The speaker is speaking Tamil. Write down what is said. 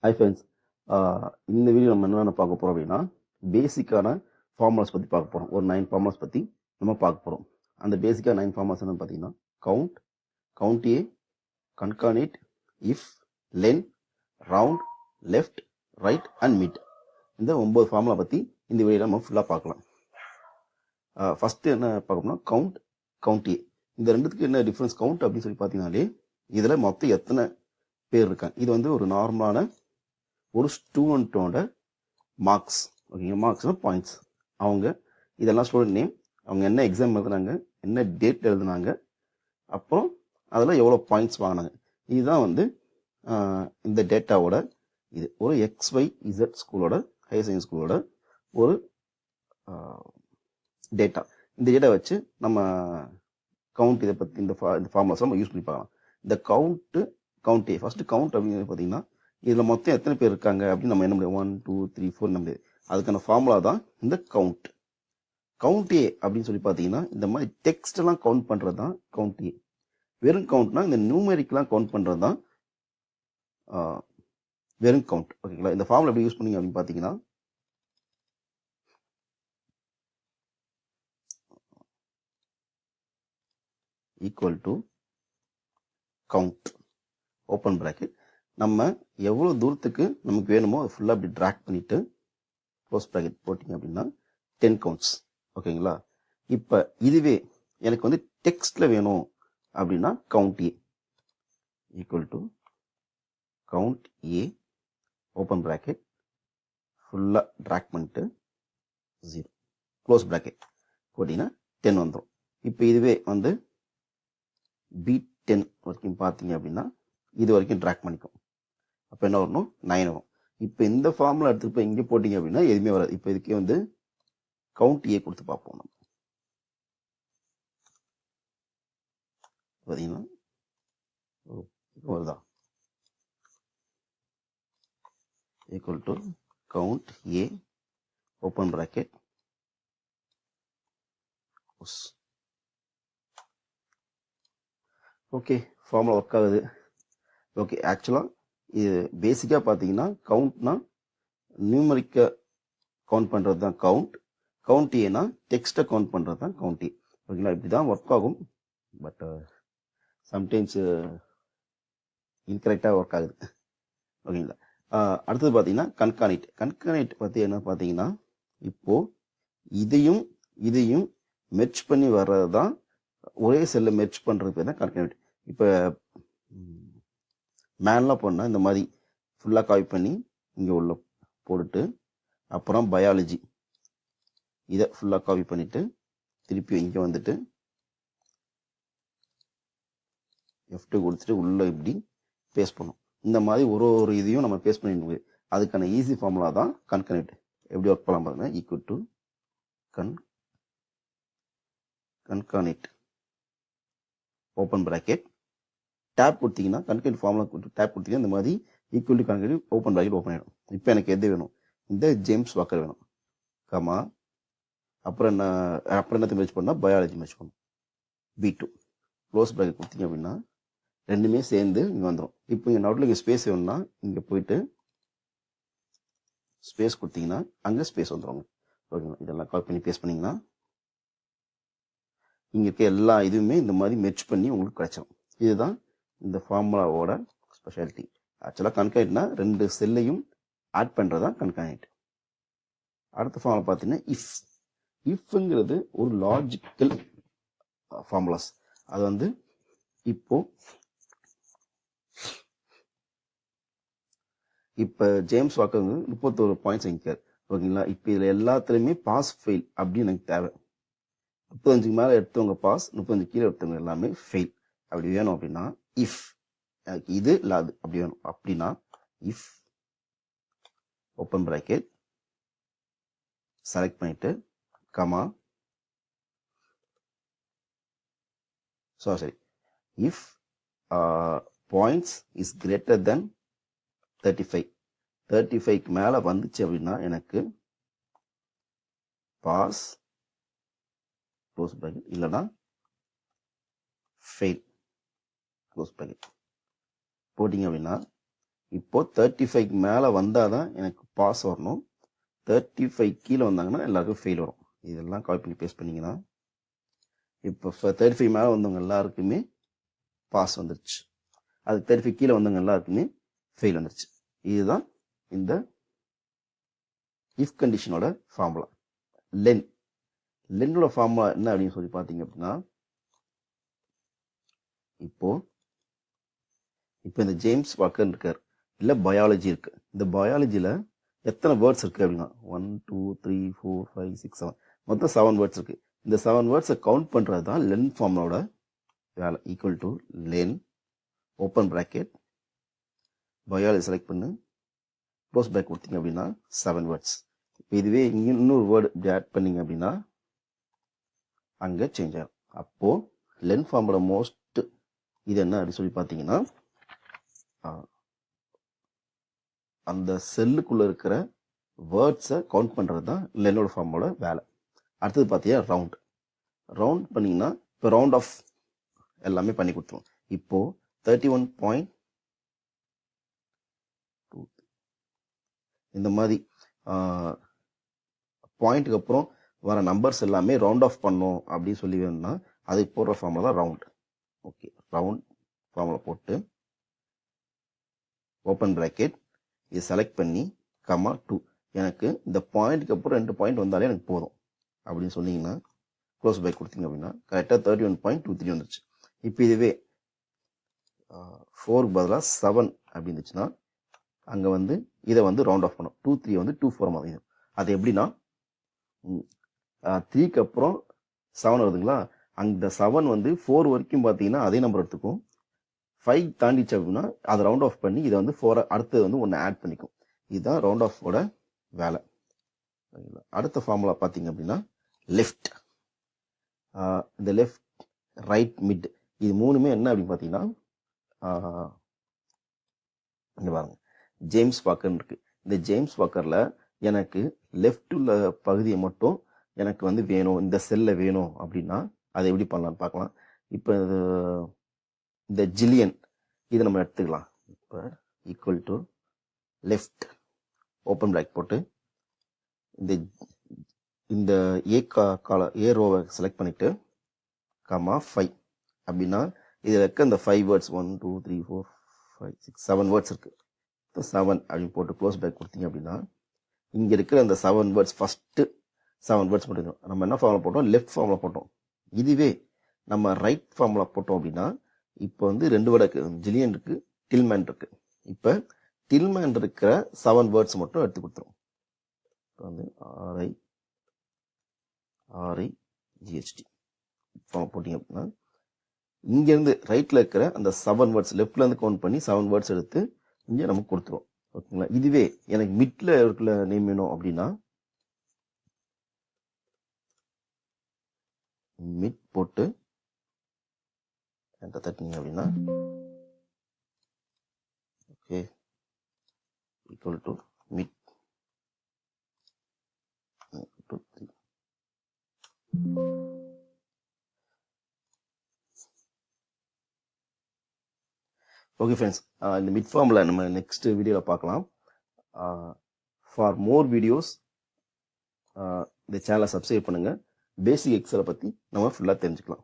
ஹை ஃப்ரெண்ட்ஸ், இந்த வீடியோ நம்ம என்னென்ன பார்க்க போகிறோம் அப்படின்னா பேசிக்கான ஃபார்முலாஸ் பற்றி பார்க்க போகிறோம். ஒரு 9 ஃபார்முலாஸ் பற்றி நம்ம பார்க்க போகிறோம். அந்த பேசிக்காக 9 ஃபார்முலாஸ் என்னன்னு பார்த்தீங்கன்னா count, count A, concatenate, if, len, round, left, right and mid. இந்த 9 ஃபார்முலா பற்றி இந்த வீடியோவில் நம்ம ஃபுல்லாக பார்க்கலாம். ஃபஸ்ட்டு என்ன பார்க்கணும்னா கவுண்ட், கவுண்ட் ஏ. இந்த ரெண்டுத்துக்கு என்ன டிஃப்ரென்ஸ் கவுண்ட் அப்படின்னு சொல்லி பார்த்தீங்கன்னாலே இதில் மொத்தம் எத்தனை பேர் இருக்காங்க. இது வந்து ஒரு நார்மலான ஒரு ஸ்டூடெண்ட்டோட மார்க்ஸ். ஓகேங்க, மார்க்ஸ்னா பாயிண்ட்ஸ். அவங்க இதெல்லாம் ஸ்டூடெண்ட் நேம், அவங்க என்ன எக்ஸாம் எழுதுனாங்க, என்ன டேட் எழுதுனாங்க, அப்புறம் அதில் எவ்வளோ பாயிண்ட்ஸ் வாங்கினாங்க. இதுதான் வந்து இந்த டேட்டாவோட இது ஒரு XYZ ஸ்கூலோட ஹையர் செகண்டரி ஸ்கூலோட ஒரு டேட்டா. இந்த டேட்டா வச்சு நம்ம கவுண்ட் இதை பற்றி இந்த ஃபார்முலாஸ் நம்ம யூஸ் பண்ணி பார்க்கலாம். இந்த கவுண்ட் ஏ ஃபர்ஸ்ட் கவுண்ட் அப்படின்னு பார்த்தீங்கன்னா இதில் மொத்தம் எத்தனை பேர் இருக்காங்க அப்படின்னு நம்ம என்ன முடியும், 1 2 3 4 நம்ம அதுக்கான ஃபார்முலா தான் இந்த கவுண்ட். கவுண்ட் ஏ அப்படின்னு சொல்லி பார்த்தீங்கன்னா இந்த மாதிரி டெக்ஸ்ட் எல்லாம் கவுண்ட் பண்ணுறது தான் கவுண்ட் ஏ. வெறும் கவுண்ட்னா இந்த நியூமெரிக்லாம் கவுண்ட் பண்ணுறது தான் வெறும் கவுண்ட். ஓகேங்களா, இந்த ஃபார்முலா எப்படி யூஸ் பண்ணீங்க அப்படின்னு பார்த்தீங்கன்னா equal to count open bracket. நம்ம எவ்வளோ தூரத்துக்கு நமக்கு வேணுமோ அதை ஃபுல்லாக அப்படி ட்ராக் பண்ணிட்டு க்ளோஸ் ப்ராக்கெட் போட்டிங்க அப்படின்னா 10 கவுண்ட்ஸ். ஓகேங்களா, இப்போ இதுவே எனக்கு வந்து டெக்ஸ்டில் வேணும் அப்படின்னா count A equal to count A open bracket ஃபுல்லாக ட்ராக் பண்ணிட்டு 0 க்ளோஸ் ப்ராக்கெட் போட்டிங்கன்னா 10 வந்துடும். இப்போ இதுவே வந்து B10 வரைக்கும் பார்த்தீங்க அப்படின்னா இது வரைக்கும் ட்ராக் பண்ணிக்கும். அப்போ என்ன வரணும், 9 வரும். இப்போ இந்த ஃபார்முலா எடுத்து போய் இங்கே போட்டிங்க அப்படின்னா எதுவுமே வராது. இப்போ இதுக்கே வந்து கவுண்ட் ஏ கொடுத்து பார்ப்போம். நம்ம பார்த்தீங்கன்னா வருதா, equal to count A open bracket. Okay, formula work ஆகுது. ஓகே, ஆக்சுவலாக இது பேசிக்காக பார்த்தீங்கன்னா கவுண்ட்னா நியூமரிக்கை கவுண்ட் பண்ணுறது தான் கவுண்ட். கவுண்ட் ஏனா டெக்ஸ்ட்டை கவுண்ட் பண்ணுறது தான் கவுண்ட் ஏ. ஓகேங்களா, இப்படி தான் ஒர்க் ஆகும். பட் சம்டைம்ஸ் இன்கரெக்டாக ஒர்க் ஆகுது. ஓகேங்களா, அடுத்தது பார்த்தீங்கன்னா கன்கானேட். கன்கானேட் பற்றி என்ன பார்த்தீங்கன்னா இப்போது இதையும் மெர்ஜ் பண்ணி வர்றது தான் ஒரே செல்லை மெர்ஜ் பண்ணுறது பேர் தான் கன்கானேட். இப்போ மேன்லாம் போனால் இந்த மாதிரி ஃபுல்லாக காப்பி பண்ணி இங்கே உள்ள போட்டுட்டு அப்புறம் பயாலஜி இதை ஃபுல்லாக காப்பி பண்ணிவிட்டு திருப்பி இங்கே வந்துட்டு F2 கொடுத்துட்டு உள்ளே இப்படி பேஸ்ட் பண்ணும். இந்த மாதிரி ஒரு இதையும் நம்ம பேஸ்ட் பண்ணி அதுக்கான ஈஸி ஃபார்முலா தான் கன்கானேட். எப்படி ஒர்க் பண்ணலாம் பாருங்க, equal to concatenate open bracket tab கொடுத்தீங்கன்னா கன்கானேட் ஃபார்முலா டேப் கொடுத்தீங்கன்னா இந்த மாதிரி equal to concatenate open bracket open ஆகிடும். இப்போ எனக்கு எது வேணும், இந்த ஜேம்ஸ் வாக்கர் வேணும், கமா அப்புறம் என்ன மேட்ச் பண்ணால் பயாலஜி மேட்ச் பண்ணும் B2 க்ளோஸ் பிராக்கெட் கொடுத்தீங்க அப்படின்னா ரெண்டுமே சேர்ந்து இங்கே வந்துடும். இப்போ இங்கே நோட்டில் இங்கே ஸ்பேஸ் வேணும்னா இங்கே போயிட்டு ஸ்பேஸ் கொடுத்தீங்கன்னா அங்கே ஸ்பேஸ் வந்துடுவாங்க. ஓகேங்களா, இதெல்லாம் கால் பண்ணி பேஸ்ட் பண்ணிங்கன்னா இங்கே இருக்க எல்லா இதுவுமே இந்த மாதிரி மெர்ஜ் பண்ணி உங்களுக்கு கிடைச்சிடும். இதுதான் இந்த ஃபார்முலாவோட ஸ்பெஷாலிட்டி. ஆக்சுவலாக கன்கானேட்னா 2 செல்லையும் ஆட் பண்ணுறது தான் கன்கானேட். அடுத்த ஃபார்முலா பார்த்தீங்கன்னா இஃப்ங்கிறது ஒரு லாஜிக்கல் ஃபார்முலாஸ். அது வந்து இப்போ ஜேம்ஸ் வாக்கர் வந்து 31 பாயிண்ட்ஸ் வாங்கிக்கார். ஓகேங்களா, இப்போ இதில் எல்லாத்துலேயுமே பாஸ் ஃபெயில் அப்படின்னு எனக்கு தேவை. 35 மேலே எடுத்தவங்க பாஸ், 35 கீழே எடுத்தவங்க எல்லாமே ஃபெயில். அப்படி வேணும் அப்படின்னா இஃப் எனக்கு இது இல்லை அது அப்படி வேணும் அப்படின்னா இஃப் ஓப்பன் பிராக்கெட் செலக்ட் பண்ணிட்டு கமா சரி if points is greater then 35க்கு மேலே வந்துச்சு அப்படின்னா எனக்கு பாஸ் க்ளோஸ் பிராக்கெட் இல்லைன்னா ஃபெயில் க்ளோஸ் பிராக்கெட் போட்டிங்க அப்படின்னா இப்போ 35 மேலே வந்தால் தான் எனக்கு பாஸ் வரணும். 35 கீழே வந்தாங்கன்னா எல்லாருக்கும் ஃபெயில் வரும். இதெல்லாம் காப்பி பண்ணி பேஸ்ட் பண்ணிங்கன்னா இப்போ 35 மேலே வந்தவங்க எல்லாருக்குமே பாஸ் வந்துருச்சு. அது 35 கீழே வந்தவங்க எல்லாருக்குமே ஃபெயில் வந்துருச்சு. இதுதான் இந்த இஃப் கண்டிஷனோட ஃபார்முலா. லென்னோட ஃபார்முலா என்ன அப்படின்னு சொல்லி பார்த்தீங்க அப்படின்னா, இப்போ இந்த ஜேம்ஸ் வாக்கர் இருக்கார், இல்லை பயாலஜி இருக்கு. இந்த பயாலஜியில் எத்தனை வேர்ட்ஸ் இருக்கு அப்படின்னா 1 2 3 4 5 6 7 மொத்தம் 7 வேர்ட்ஸ் இருக்கு. இந்த 7 வேர்ட்ஸை கவுண்ட் பண்ணுறது தான் லென் ஃபார்முலாவோட வேலை. Equal to len open bracket biology select பண்ணு க்ளோஸ் ப்ராக்கெட் கொடுத்தீங்க அப்படின்னா 7 வேர்ட்ஸ். இப்போ இதுவே இங்கே இன்னொரு வேர்டு இப்படி ஆட் பண்ணீங்க அப்படின்னா அங்கே சேஞ்ச் ஆகும். அப்போது லென் ஃபார்மோட மோஸ்ட் இது என்ன அப்படின்னு சொல்லி பார்த்தீங்கன்னா, அந்த செல்லுக்குள்ளே இருக்கிற வேர்ட்ஸை கவுண்ட் பண்ணுறது தான் லென்னோட ஃபார்மோட வேலை. அடுத்தது பார்த்தீங்கன்னா ரவுண்ட் பண்ணிங்கன்னா இப்போ ரவுண்ட் ஆஃப் எல்லாமே பண்ணி கொடுத்துருவோம். இப்போது 31.2 இந்த மாதிரி பாயிண்ட்டுக்கு அப்புறம் வர நம்பர்ஸ் எல்லாமே ரவுண்ட் ஆஃப் பண்ணோம் அப்படின்னு சொல்லி வேணும்னா அதுக்கு போடுற ஃபார்முலா தான் ரவுண்ட். ஓகே, ரவுண்ட் ஃபார்முலா போட்டு ஓப்பன் ப்ராக்கெட் இது செலக்ட் பண்ணி கமா 2 எனக்கு இந்த பாயிண்ட்டுக்கு அப்புறம் 2 பாயிண்ட் வந்தாலே எனக்கு போதும் அப்படின்னு சொன்னீங்கன்னா க்ளோஸ் ப்ராக்கெட் கொடுத்தீங்க அப்படின்னா கரெக்டாக 31.23 வந்துருச்சு. இப்போ இதுவே 4க்கு பதிலாக 7 அப்படி இருந்துச்சுன்னா அங்கே வந்து இதை வந்து ரவுண்ட் ஆஃப் பண்ணும். 2 3 வந்து 2 4 மாதிரி. அது எப்படின்னா 3க்கு அப்புறம் 7 வருதுங்களா, அந்த 7 வந்து 4 வரைக்கும் பார்த்தீங்கன்னா அதே நம்பர் எடுத்துக்கும். 5 தாண்டிச்சு அப்படின்னா அதை ரவுண்ட் ஆஃப் பண்ணி இதை வந்து 4 அடுத்தது வந்து ஒன்று ஆட் பண்ணிக்கும். இதுதான் ரவுண்ட் ஆஃபோட வேலை. அடுத்த ஃபார்முலா பார்த்தீங்க அப்படின்னா லெஃப்ட். இந்த லெஃப்ட் ரைட் மிட் இது மூணுமே என்ன அப்படின்னு பார்த்தீங்கன்னா இங்கே பாருங்க ஜேம்ஸ் வாக்கர் இருக்கு. இந்த ஜேம்ஸ் வாக்கரில் எனக்கு லெஃப்ட் உள்ள பகுதியை மட்டும் எனக்கு வந்து வேணும், இந்த செல்ல வேணும் அப்படின்னா அதை எப்படி பண்ணலான்னு பார்க்கலாம். இப்போ இந்த ஜில்லியன் இதை நம்ம எடுத்துக்கலாம். இப்போ equal to left open bracket போட்டு இந்த ஏ ரோவை செலக்ட் பண்ணிட்டு கமா 5 அப்படின்னா இதில் இருக்க இந்த 5 வேர்ட்ஸ் 1 2 3 4 5 6 7 வேர்ட்ஸ் இருக்கு. 7 அப்படின்னு போட்டு க்ளோஸ் பேக் கொடுத்தீங்க அப்படின்னா இங்கே இருக்கிற அந்த 7 வேர்ட்ஸ் ஃபஸ்ட்டு 7 வேர்ட்ஸ் மட்டும் நம்ம என்ன ஃபார்முலா போட்டோம், லெஃப்ட் ஃபார்முலா போட்டோம். இதுவே நம்ம ரைட் ஃபார்முலா போட்டோம் அப்படின்னா இப்போ வந்து 2 வேர்டு இருக்கு, ஜில்லியன் இருக்கு, டில்மேன் இருக்கு. இப்போ டில்மேன் இருக்கிற 7 வேர்ட்ஸ் மட்டும் எடுத்து கொடுத்துரும். இப்போ வந்து RIGHT போட்டிங்க அப்படின்னா இங்கேருந்து ரைட்டில் இருக்கிற அந்த 7 வேர்ட்ஸ் லெஃப்ட்லேருந்து கவுண்ட் பண்ணி 7 வேர்ட்ஸ் எடுத்து இங்கே நமக்கு கொடுத்துரும். ஓகேங்களா. இதுவே எனக்கு மிட்ல இருக்கிற நேம் வேணும் அப்படின்னா மிட் போட்டு என்டர் தட்டிங்க அப்படின்னா okay equal to mid okay friends, இந்த மிட் ஃபார்முலா நம்ம நெக்ஸ்ட் வீடியோவில் பார்க்கலாம். ஃபார் மோர் வீடியோஸ் இந்த சேனலை சப்ஸ்கிரைப் பண்ணுங்கள். பேசிக் எக்ஸலை பற்றி நம்ம ஃபுல்லாக தெரிஞ்சுக்கலாம்.